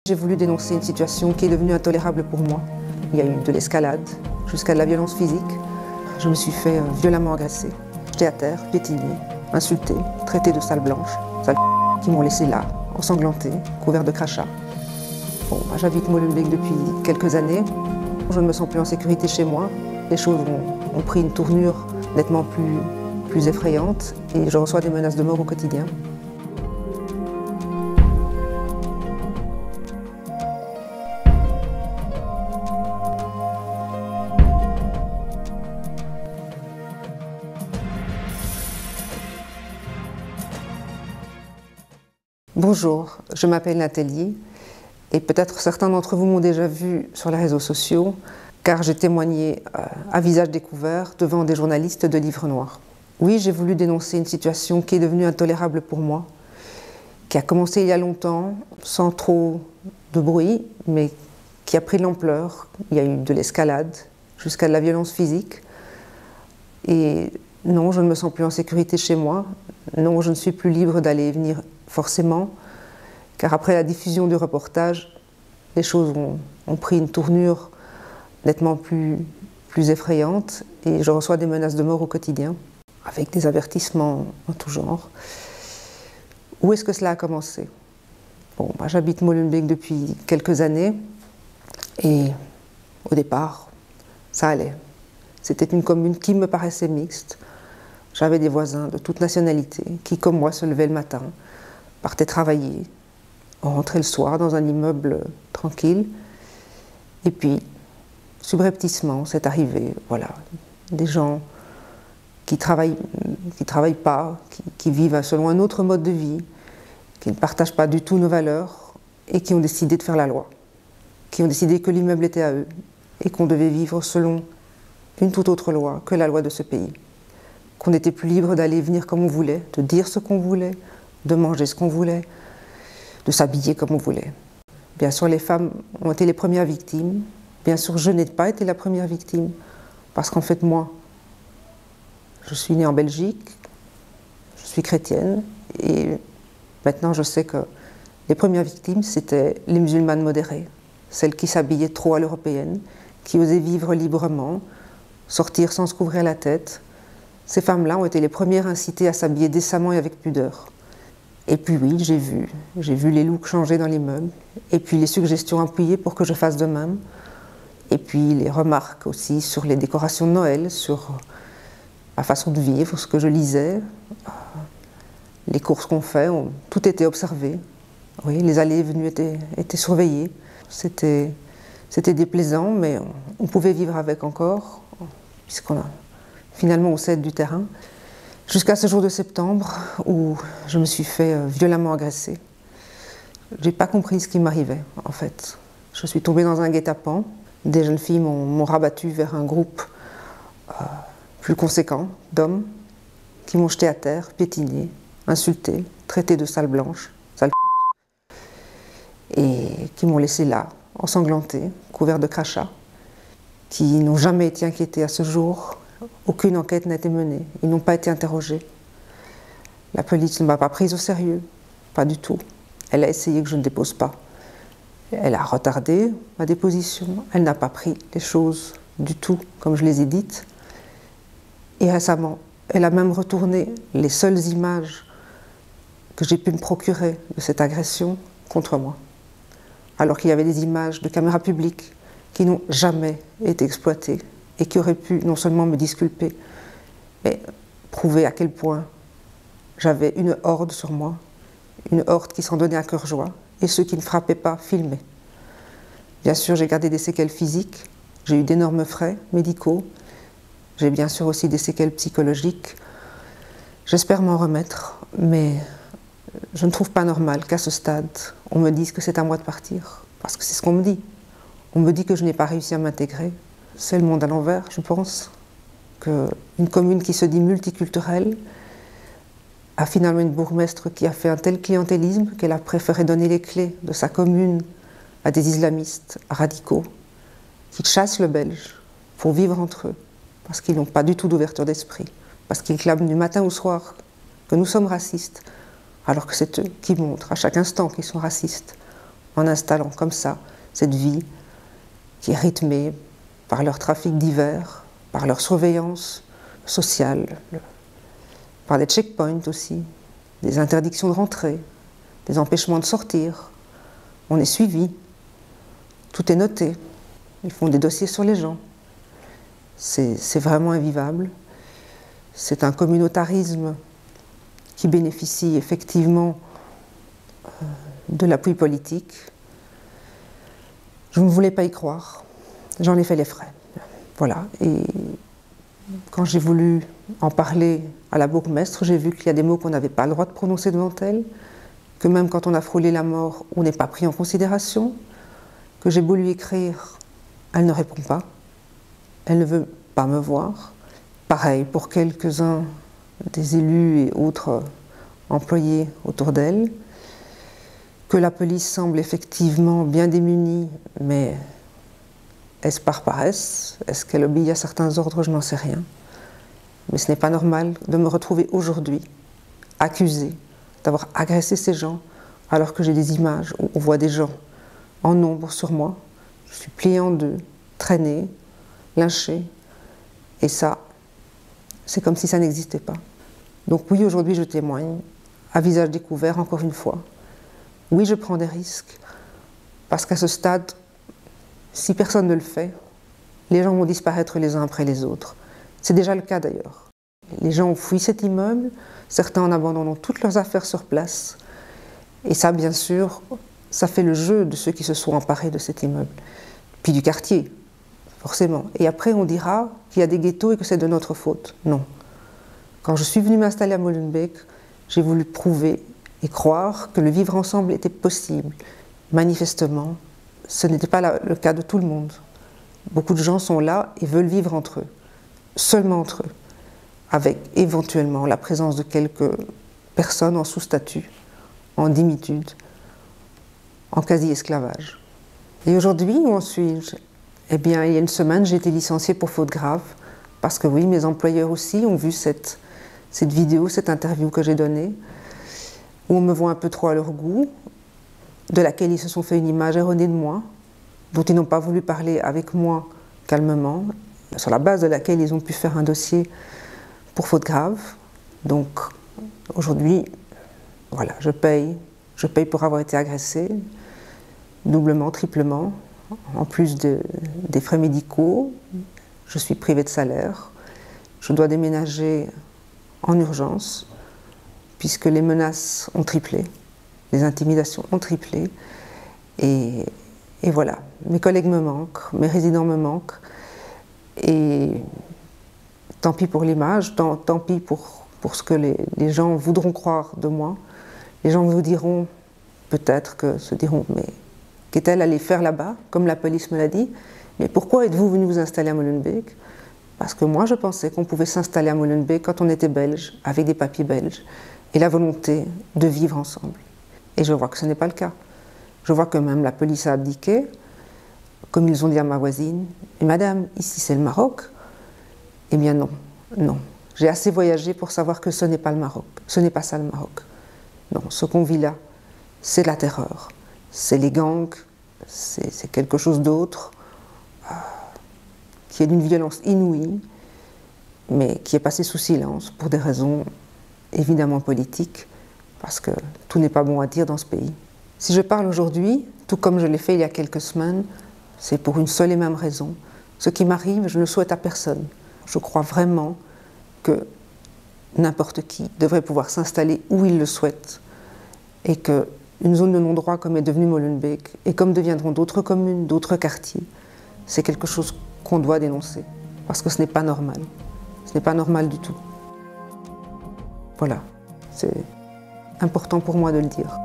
J'ai voulu dénoncer une situation qui est devenue intolérable pour moi. Il y a eu de l'escalade, jusqu'à de la violence physique. Je me suis fait violemment agresser. J'étais à terre, piétinée, insultée, traitée de sale blanche, sale qui m'ont laissé là, ensanglantée, couvert de crachats. Bon, j'habite Molenbeek depuis quelques années. Je ne me sens plus en sécurité chez moi. Les choses ont pris une tournure nettement plus effrayante et je reçois des menaces de mort au quotidien. Bonjour, je m'appelle Nathalie et peut-être certains d'entre vous m'ont déjà vu sur les réseaux sociaux car j'ai témoigné à visage découvert devant des journalistes de Livre Noir. Oui, j'ai voulu dénoncer une situation qui est devenue intolérable pour moi, qui a commencé il y a longtemps, sans trop de bruit, mais qui a pris de l'ampleur. Il y a eu de l'escalade, jusqu'à de la violence physique. Et non, je ne me sens plus en sécurité chez moi. Non, je ne suis plus libre d'aller et venir forcément, car après la diffusion du reportage, les choses ont pris une tournure nettement plus effrayante et je reçois des menaces de mort au quotidien, avec des avertissements en tout genre. Où est-ce que cela a commencé? Bon, j'habite Molenbeek depuis quelques années et au départ, ça allait. C'était une commune qui me paraissait mixte. J'avais des voisins de toute nationalité qui, comme moi, se levaient le matin, partaient travailler, rentraient le soir dans un immeuble tranquille. Et puis, subrepticement, c'est arrivé, voilà, des gens qui travaillent pas, qui vivent selon un autre mode de vie, qui ne partagent pas du tout nos valeurs et qui ont décidé de faire la loi, qui ont décidé que l'immeuble était à eux et qu'on devait vivre selon une toute autre loi que la loi de ce pays, qu'on n'était plus libre d'aller et venir comme on voulait, de dire ce qu'on voulait, de manger ce qu'on voulait, de s'habiller comme on voulait. Bien sûr, les femmes ont été les premières victimes. Bien sûr, je n'ai pas été la première victime, parce qu'en fait, moi, je suis née en Belgique, je suis chrétienne, et maintenant je sais que les premières victimes, c'était les musulmanes modérées, celles qui s'habillaient trop à l'européenne, qui osaient vivre librement, sortir sans se couvrir la tête. Ces femmes-là ont été les premières incitées à s'habiller décemment et avec pudeur. Et puis oui, j'ai vu les looks changer dans l'immeuble, et puis les suggestions appuyées pour que je fasse de même, et puis les remarques aussi sur les décorations de Noël, sur la façon de vivre, ce que je lisais, les courses qu'on fait, tout était observé. Oui, les allées et venues étaient surveillées. C'était déplaisant, mais on pouvait vivre avec encore, finalement on cède du terrain. Jusqu'à ce jour de septembre où je me suis fait violemment agresser. Je n'ai pas compris ce qui m'arrivait en fait. Je suis tombée dans un guet-apens. Des jeunes filles m'ont rabattue vers un groupe plus conséquent d'hommes qui m'ont jetée à terre, piétinée, insultée, traitée de sale blanche, sale et qui m'ont laissée là, ensanglantée, couverte de crachats, qui n'ont jamais été inquiétés à ce jour. Aucune enquête n'a été menée, ils n'ont pas été interrogés. La police ne m'a pas prise au sérieux, pas du tout. Elle a essayé que je ne dépose pas. Elle a retardé ma déposition, elle n'a pas pris les choses du tout comme je les ai dites. Et récemment, elle a même retourné les seules images que j'ai pu me procurer de cette agression contre moi. Alors qu'il y avait des images de caméras publiques qui n'ont jamais été exploitées et qui auraient pu non seulement me disculper, mais prouver à quel point j'avais une horde sur moi, une horde qui s'en donnait à cœur joie, et ceux qui ne frappaient pas filmaient. Bien sûr, j'ai gardé des séquelles physiques, j'ai eu d'énormes frais médicaux, j'ai bien sûr aussi des séquelles psychologiques. J'espère m'en remettre, mais je ne trouve pas normal qu'à ce stade, on me dise que c'est à moi de partir, parce que c'est ce qu'on me dit. On me dit que je n'ai pas réussi à m'intégrer. C'est le monde à l'envers, je pense, qu'une commune qui se dit multiculturelle a finalement une bourgmestre qui a fait un tel clientélisme qu'elle a préféré donner les clés de sa commune à des islamistes radicaux qui chassent le Belge pour vivre entre eux, parce qu'ils n'ont pas du tout d'ouverture d'esprit, parce qu'ils clament du matin au soir que nous sommes racistes, alors que c'est eux qui montrent à chaque instant qu'ils sont racistes, en installant comme ça cette vie qui est rythmée par leur trafic divers, par leur surveillance sociale, par des checkpoints aussi, des interdictions de rentrer, des empêchements de sortir. On est suivi, tout est noté, ils font des dossiers sur les gens. C'est vraiment invivable. C'est un communautarisme qui bénéficie effectivement de l'appui politique. Je ne voulais pas y croire, j'en ai fait les frais. Voilà, et quand j'ai voulu en parler à la bourgmestre, j'ai vu qu'il y a des mots qu'on n'avait pas le droit de prononcer devant elle, que même quand on a frôlé la mort, on n'est pas pris en considération, que j'ai beau lui écrire, elle ne répond pas, elle ne veut pas me voir. Pareil pour quelques-uns des élus et autres employés autour d'elle, que la police semble effectivement bien démunie, mais est-ce par paresse? Est-ce qu'elle obéit à certains ordres? Je n'en sais rien. Mais ce n'est pas normal de me retrouver aujourd'hui accusée d'avoir agressé ces gens alors que j'ai des images où on voit des gens en nombre sur moi. Je suis pliée en deux, traînée, lynchée. Et ça, c'est comme si ça n'existait pas. Donc oui, aujourd'hui je témoigne, à visage découvert encore une fois. Oui, je prends des risques, parce qu'à ce stade, si personne ne le fait, les gens vont disparaître les uns après les autres. C'est déjà le cas d'ailleurs. Les gens ont fui cet immeuble, certains en abandonnant toutes leurs affaires sur place. Et ça, bien sûr, ça fait le jeu de ceux qui se sont emparés de cet immeuble. Puis du quartier, forcément. Et après, on dira qu'il y a des ghettos et que c'est de notre faute. Non. Quand je suis venue m'installer à Molenbeek, j'ai voulu prouver et croire que le vivre ensemble était possible. Manifestement, ce n'était pas le cas de tout le monde. Beaucoup de gens sont là et veulent vivre entre eux, seulement entre eux, avec éventuellement la présence de quelques personnes en sous-statut, en dimitude, en quasi-esclavage. Et aujourd'hui, où en suis-je? Eh bien, il y a une semaine, j'ai été licenciée pour faute grave, parce que oui, mes employeurs aussi ont vu cette vidéo, cette interview que j'ai donnée, où on me voit un peu trop à leur goût, de laquelle ils se sont fait une image erronée de moi, dont ils n'ont pas voulu parler avec moi calmement, sur la base de laquelle ils ont pu faire un dossier pour faute grave. Donc aujourd'hui, voilà, je paye pour avoir été agressée, doublement, triplement, en plus des frais médicaux. Je suis privée de salaire, je dois déménager en urgence, puisque les menaces ont triplé, les intimidations ont triplé, et voilà, mes collègues me manquent, mes résidents me manquent, et tant pis pour l'image, tant pis pour ce que les gens voudront croire de moi. Les gens vous diront, peut-être se diront, mais qu'est-elle allée faire là-bas, comme la police me l'a dit, mais pourquoi êtes-vous venu vous installer à Molenbeek? Parce que moi je pensais qu'on pouvait s'installer à Molenbeek quand on était belge, avec des papiers belges, et la volonté de vivre ensemble. Et je vois que ce n'est pas le cas. Je vois que même la police a abdiqué, comme ils ont dit à ma voisine, « Madame, ici c'est le Maroc ?» Eh bien non, non. J'ai assez voyagé pour savoir que ce n'est pas le Maroc, ce n'est pas ça le Maroc. Non, ce qu'on vit là, c'est la terreur, c'est les gangs, c'est quelque chose d'autre, qui est d'une violence inouïe, mais qui est passé sous silence pour des raisons évidemment politiques, parce que tout n'est pas bon à dire dans ce pays. Si je parle aujourd'hui, tout comme je l'ai fait il y a quelques semaines, c'est pour une seule et même raison. Ce qui m'arrive, je ne le souhaite à personne. Je crois vraiment que n'importe qui devrait pouvoir s'installer où il le souhaite, et qu'une zone de non-droit comme est devenue Molenbeek, et comme deviendront d'autres communes, d'autres quartiers, c'est quelque chose qu'on doit dénoncer, parce que ce n'est pas normal. Ce n'est pas normal du tout. Voilà, c'est important pour moi de le dire.